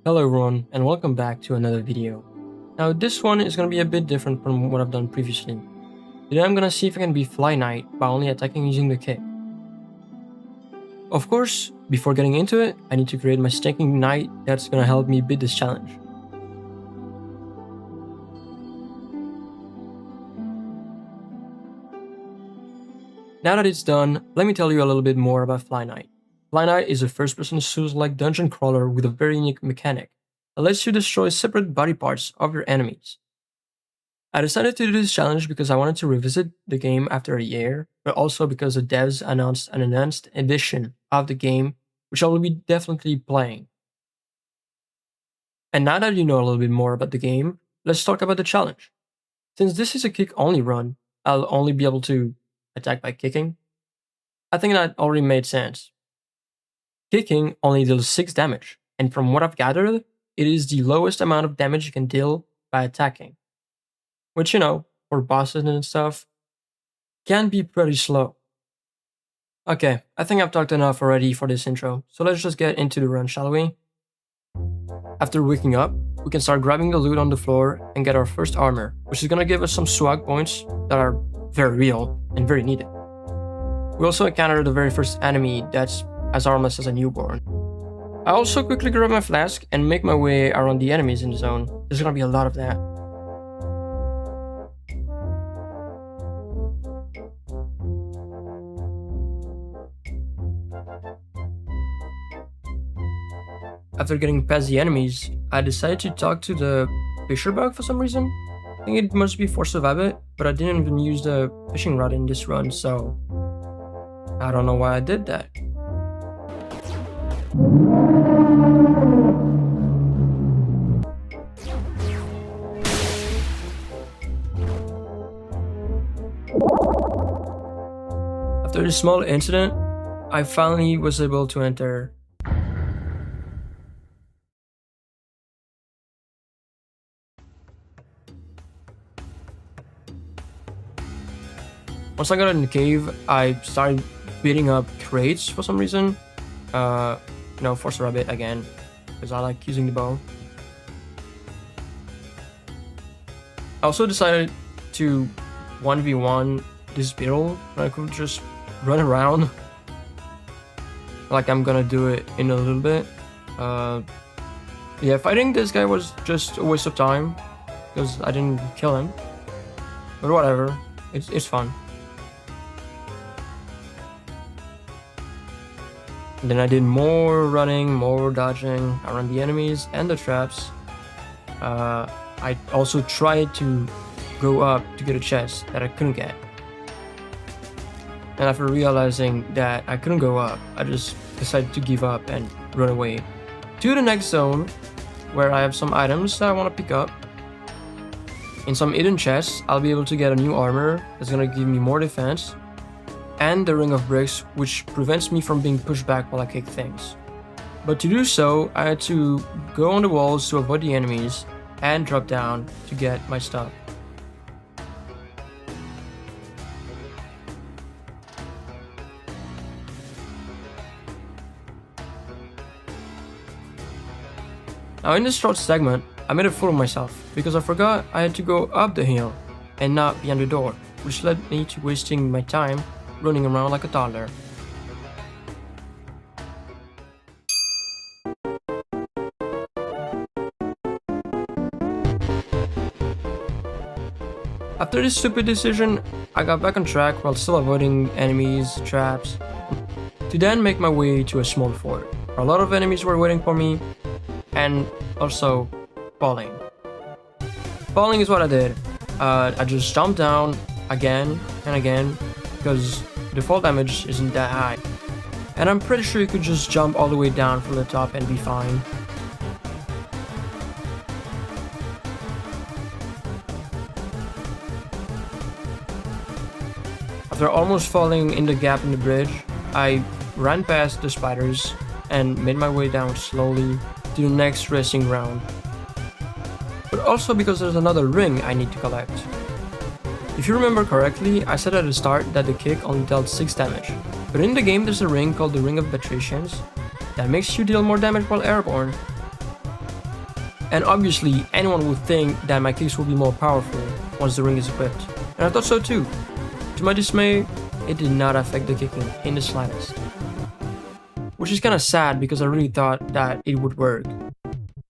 Hello everyone and welcome back to another video. Now this one is going to be a bit different from what I've done previously. Today I'm going to see if I can beat FlyKnight by only attacking using the kick. Of course, before getting into it, I need to create my stinking knight that's going to help me beat this challenge. Now that it's done, let me tell you a little bit more about FlyKnight. FlyKnight is a first-person Souls-like dungeon crawler with a very unique mechanic that lets you destroy separate body parts of your enemies. I decided to do this challenge because I wanted to revisit the game after a year, but also because the devs announced an enhanced edition of the game, which I will be definitely playing. And now that you know a little bit more about the game, let's talk about the challenge. Since this is a kick-only run, I'll only be able to attack by kicking. I think that already made sense. Kicking only deals 6 damage, and from what I've gathered, it is the lowest amount of damage you can deal by attacking. Which, for bosses and stuff, can be pretty slow. Okay, I think I've talked enough already for this intro, so let's just get into the run, shall we? After waking up, we can start grabbing the loot on the floor and get our first armor, which is gonna give us some swag points that are very real and very needed. We also encounter the very first enemy that's as harmless as a newborn. I also quickly grab my flask and make my way around the enemies in the zone. There's gonna be a lot of that. After getting past the enemies, I decided to talk to the fisher bug for some reason. I think it must be force of habit, but I didn't even use the fishing rod in this run, so I don't know why I did that. After this small incident, I finally was able to enter. Once I got in the cave, I started beating up crates for some reason. Force rabbit again, because I like using the bow. I also decided to 1v1 this beetle, and I could just run around like I'm gonna do it in a little bit. Yeah, fighting this guy was just a waste of time because I didn't kill him, but whatever, it's fun. And then I did more running, more dodging around the enemies and the traps. I also tried to go up to get a chest that I couldn't get. And after realizing that I couldn't go up, I just decided to give up and run away to the next zone where I have some items that I want to pick up. In some hidden chests, I'll be able to get a new armor that's gonna give me more defense, and the ring of bricks, which prevents me from being pushed back while I kick things. But to do so, I had to go on the walls to avoid the enemies and drop down to get my stuff. Now in this short segment, I made a fool of myself because I forgot I had to go up the hill and not behind the door, which led me to wasting my time running around like a toddler. After this stupid decision, I got back on track while still avoiding enemies, traps, to then make my way to a small fort, where a lot of enemies were waiting for me, and also falling. Falling is what I did. I just jumped down again and again, because the fall damage isn't that high. And I'm pretty sure you could just jump all the way down from the top and be fine. After almost falling in the gap in the bridge, I ran past the spiders and made my way down slowly to the next resting ground. But also because there's another ring I need to collect. If you remember correctly, I said at the start that the kick only dealt 6 damage, but in the game there's a ring called the Ring of Patricians that makes you deal more damage while airborne. And obviously, anyone would think that my kicks will be more powerful once the ring is equipped. And I thought so too. To my dismay, it did not affect the kicking in the slightest. Which is kinda sad because I really thought that it would work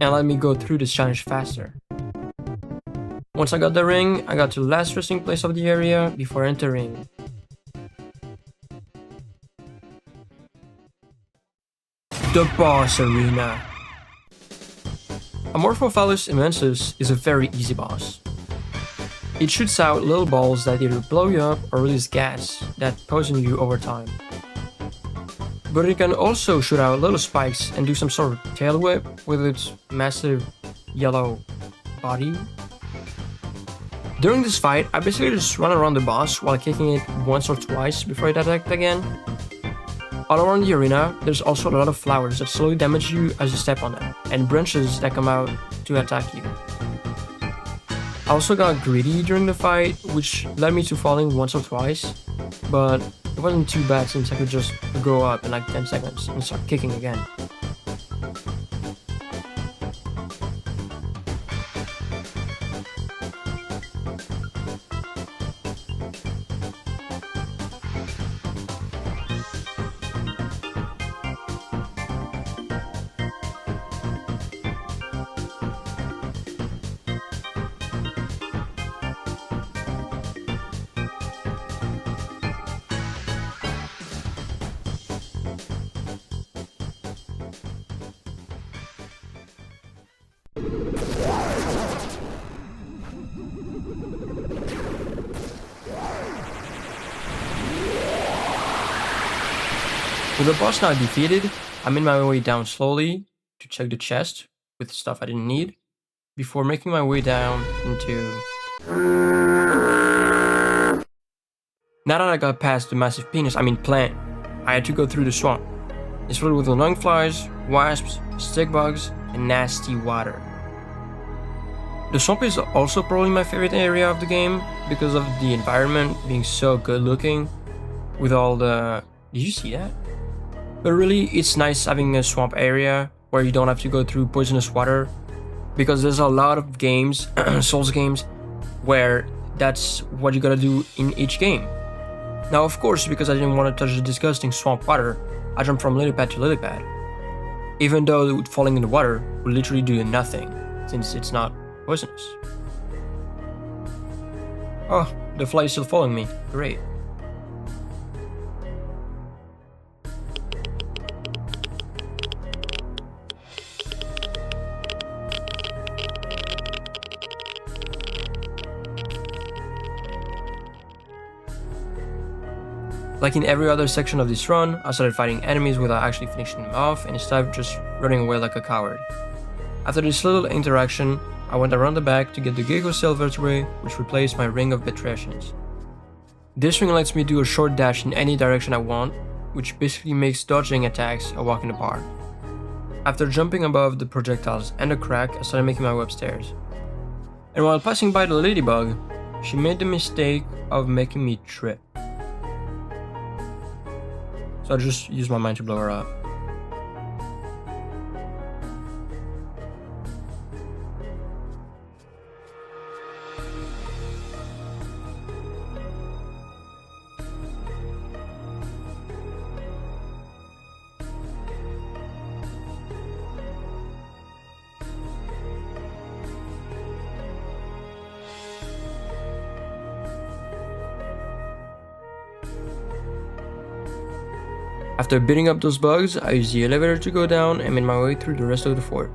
and let me go through this challenge faster. Once I got the ring, I got to the last resting place of the area before entering. The boss arena. Amorphophallus immensus is a very easy boss. It shoots out little balls that either blow you up or release gas that poison you over time. But it can also shoot out little spikes and do some sort of tail whip with its massive yellow body. During this fight, I basically just run around the boss while kicking it once or twice before it attacks again. All around the arena, there's also a lot of flowers that slowly damage you as you step on them, and branches that come out to attack you. I also got greedy during the fight, which led me to falling once or twice, but it wasn't too bad since I could just go up in like 10 seconds and start kicking again. With the boss now defeated, I made my way down slowly to check the chest with stuff I didn't need, before making my way down into... Now that I got past the massive penis, plant, I had to go through the swamp. It's filled with annoying flies, wasps, stick bugs, and nasty water. The swamp is also probably my favorite area of the game because of the environment being so good looking with all the... Did you see that? But really, it's nice having a swamp area where you don't have to go through poisonous water, because there's a lot of games, Souls games, where that's what you gotta do in each game. Now, of course, because I didn't want to touch the disgusting swamp water, I jumped from lily pad to lily pad. Even though falling in the water would literally do nothing, since it's not poisonous. Oh, the fly is still following me. Great. Like in every other section of this run, I started fighting enemies without actually finishing them off, and instead of just running away like a coward. After this little interaction, I went around the back to get the Gecko Cell vertebrae, which replaced my Ring of Betrations. This ring lets me do a short dash in any direction I want, which basically makes dodging attacks a walk in the park. After jumping above the projectiles and the crack, I started making my way upstairs. And while passing by the ladybug, she made the mistake of making me trip. So I just used my mind to blow her up. After beating up those bugs, I used the elevator to go down and made my way through the rest of the fort.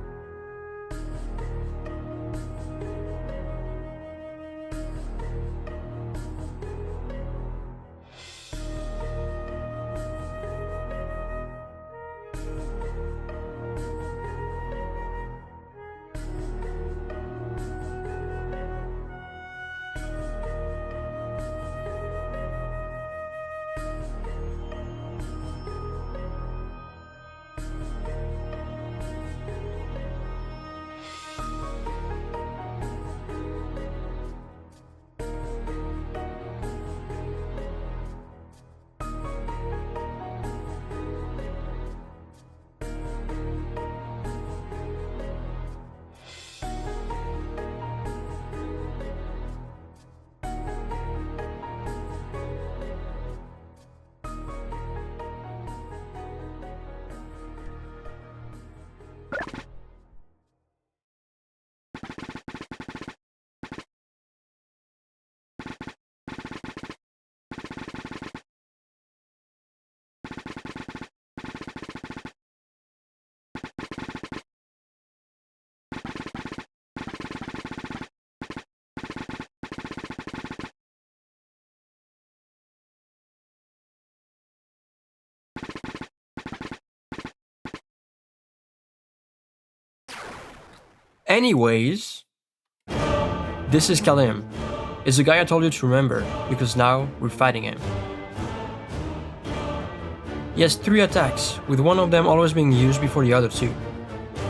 Anyways, this is Kalim. It's the guy I told you to remember, because now we're fighting him. He has 3 attacks, with one of them always being used before the other 2.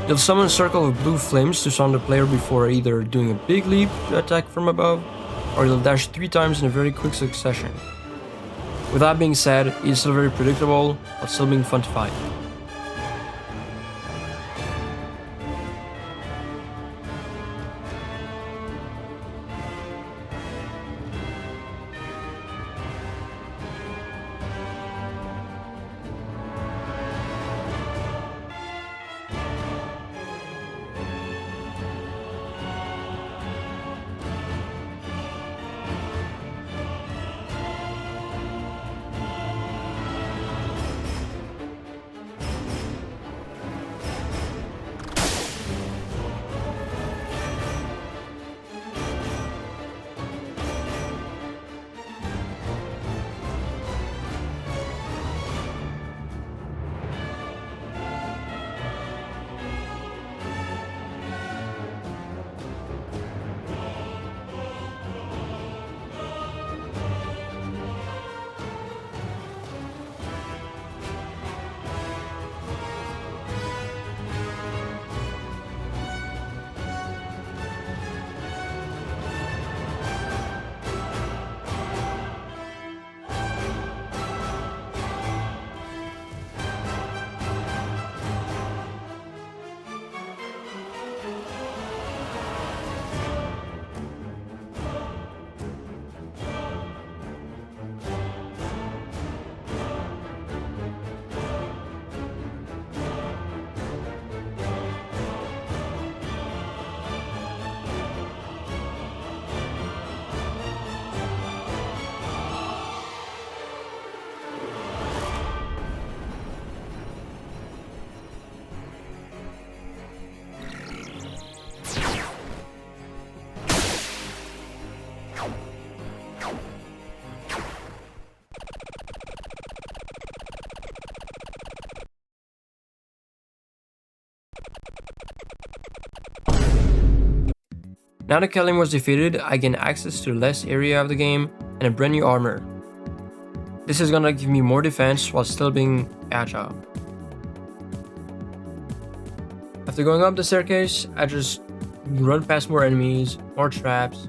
He'll summon a circle of blue flames to surround the player before either doing a big leap to attack from above, or he'll dash 3 times in a very quick succession. With that being said, he's still very predictable, but still being fun to fight. Now that Kalim was defeated, I gain access to less area of the game and a brand new armor. This is gonna give me more defense while still being agile. After going up the staircase, I just run past more enemies, more traps.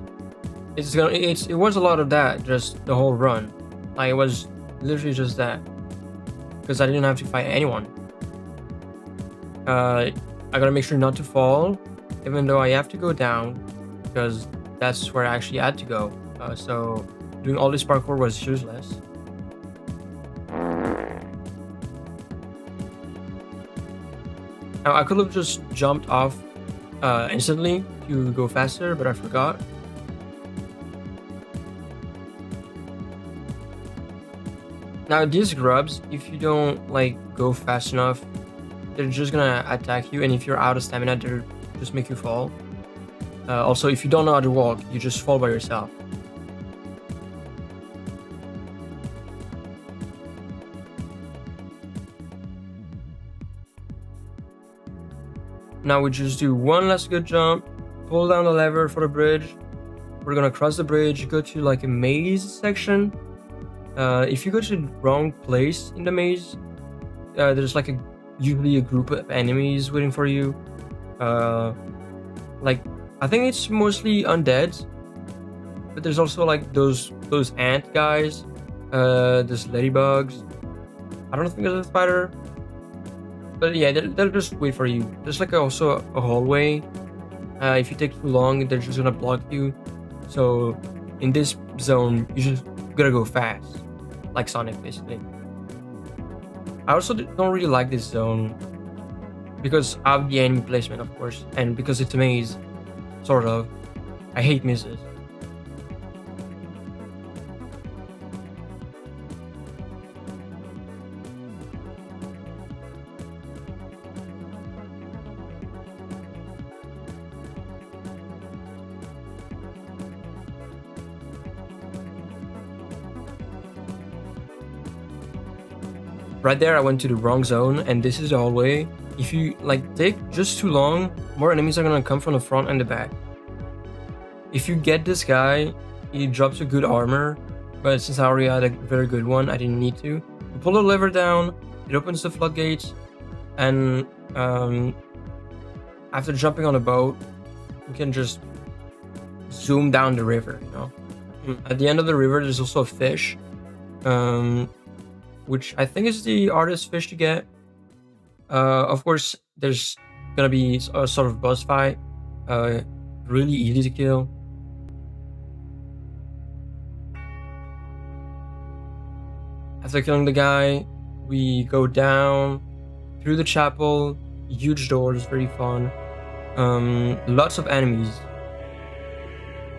It was a lot of that, just the whole run. Like, it was literally just that. Because I didn't have to fight anyone. I gotta make sure not to fall, even though I have to go down, because that's where I actually had to go. So doing all this parkour was useless. Now, I could have just jumped off instantly to go faster, but I forgot. Now, these grubs, if you don't like go fast enough, they're just gonna attack you, and if you're out of stamina, they'll just make you fall. Also, if you don't know how to walk, you just fall by yourself. Now we just do one last good jump, pull down the lever for the bridge. We're gonna cross the bridge, go to like a maze section. If you go to the wrong place in the maze, there's like usually a group of enemies waiting for you. Like, I think it's mostly undeads, but there's also like those ant guys, there's ladybugs. I don't think there's a spider, but yeah, they'll just wait for you. There's like also a hallway. If you take too long, they're just gonna block you. So in this zone, you just gotta go fast, like Sonic basically. I also don't really like this zone because of the enemy placement, of course, and because it's a maze, sort of. I hate mazes. Right there, I went to the wrong zone, and this is the hallway. if you like take just too long, more enemies are gonna come from the front and the back. If you get this guy, he drops a good armor, but since I already had a very good one, I didn't need to. You pull the lever down, it opens the floodgates, and after jumping on a boat, you can just zoom down the river, you know? At the end of the river, there's also a fish, which I think is the hardest fish to get. Of course, there's gonna be a sort of boss fight, really easy to kill. After killing the guy, we go down through the chapel, huge doors, very fun. Lots of enemies.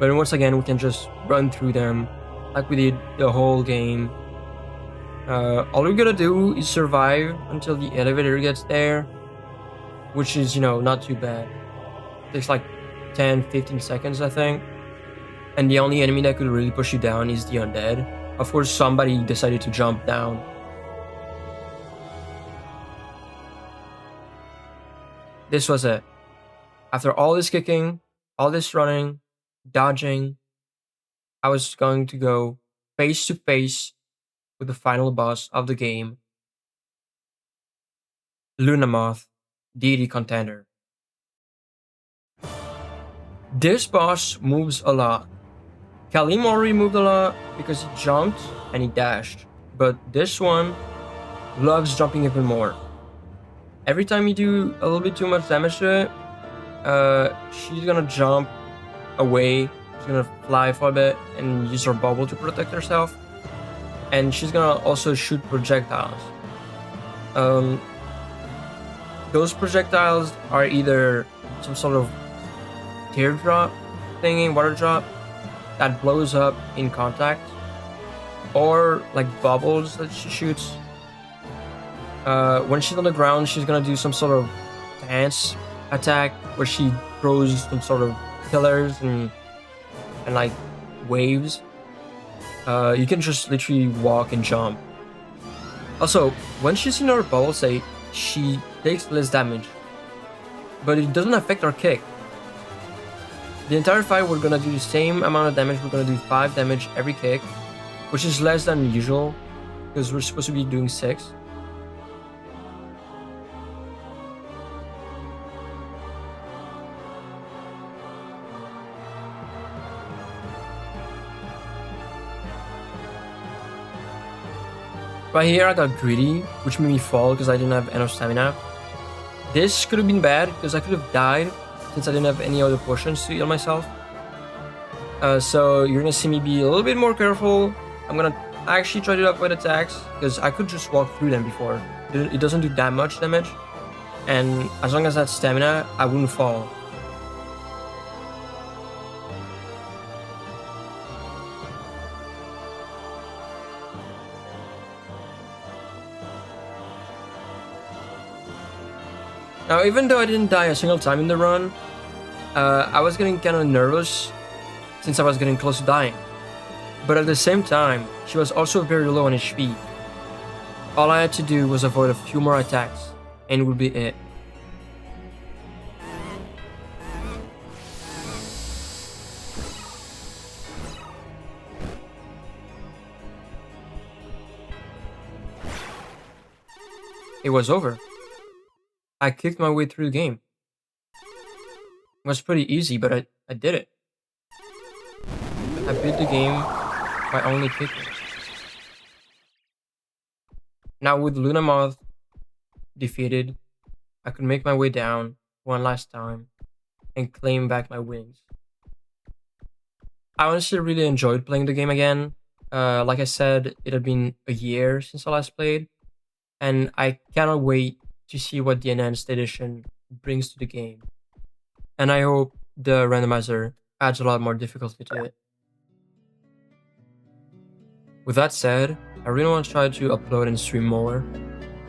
But once again, we can just run through them like we did the whole game. All we gotta do is survive until the elevator gets there, which is, you know, not too bad. It takes like 10-15 seconds, I think. And the only enemy that could really push you down is the undead. Of course, somebody decided to jump down. This was it. After all this kicking, all this running, dodging, I was going to go face to face with the final boss of the game, Lunamoth, Deity Contender. This boss moves a lot. Kalim already moved a lot because he jumped and he dashed, but this one loves jumping even more. Every time you do a little bit too much damage to it, she's gonna jump away, she's gonna fly for a bit and use her bubble to protect herself, and she's gonna also shoot projectiles. Those projectiles are either some sort of teardrop thingy, water drop, that blows up in contact, or like bubbles that she shoots. When she's on the ground, she's gonna do some sort of dance attack where she throws some sort of pillars and like waves. You can just literally walk and jump. Also, when she's in her bubble state, she takes less damage, but it doesn't affect our kick. The entire fight, we're gonna do the same amount of damage. We're gonna do 5 damage every kick, which is less than usual because we're supposed to be doing 6. Right here, I got greedy, which made me fall because I didn't have enough stamina. This could have been bad because I could have died since I didn't have any other potions to heal myself. So you're gonna see me be a little bit more careful. I'm gonna actually try to avoid attacks because I could just walk through them before. It doesn't do that much damage, and as long as I had stamina, I wouldn't fall. Now, even though I didn't die a single time in the run, I was getting kind of nervous since I was getting close to dying. But at the same time, she was also very low on HP. All I had to do was avoid a few more attacks, and it would be it. It was over. I kicked my way through the game. It was pretty easy, but I did it. I beat the game by only kicking. Now with Lunamoth defeated, I could make my way down one last time and claim back my wings. I honestly really enjoyed playing the game again. Like I said, it had been a year since I last played, and I cannot wait to see what the enhanced edition brings to the game. And I hope the randomizer adds a lot more difficulty to it. With that said, I really want to try to upload and stream more.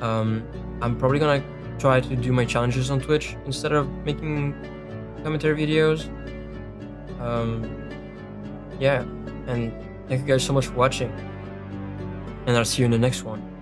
I'm probably gonna try to do my challenges on Twitch instead of making commentary videos. Yeah, and thank you guys so much for watching, and I'll see you in the next one.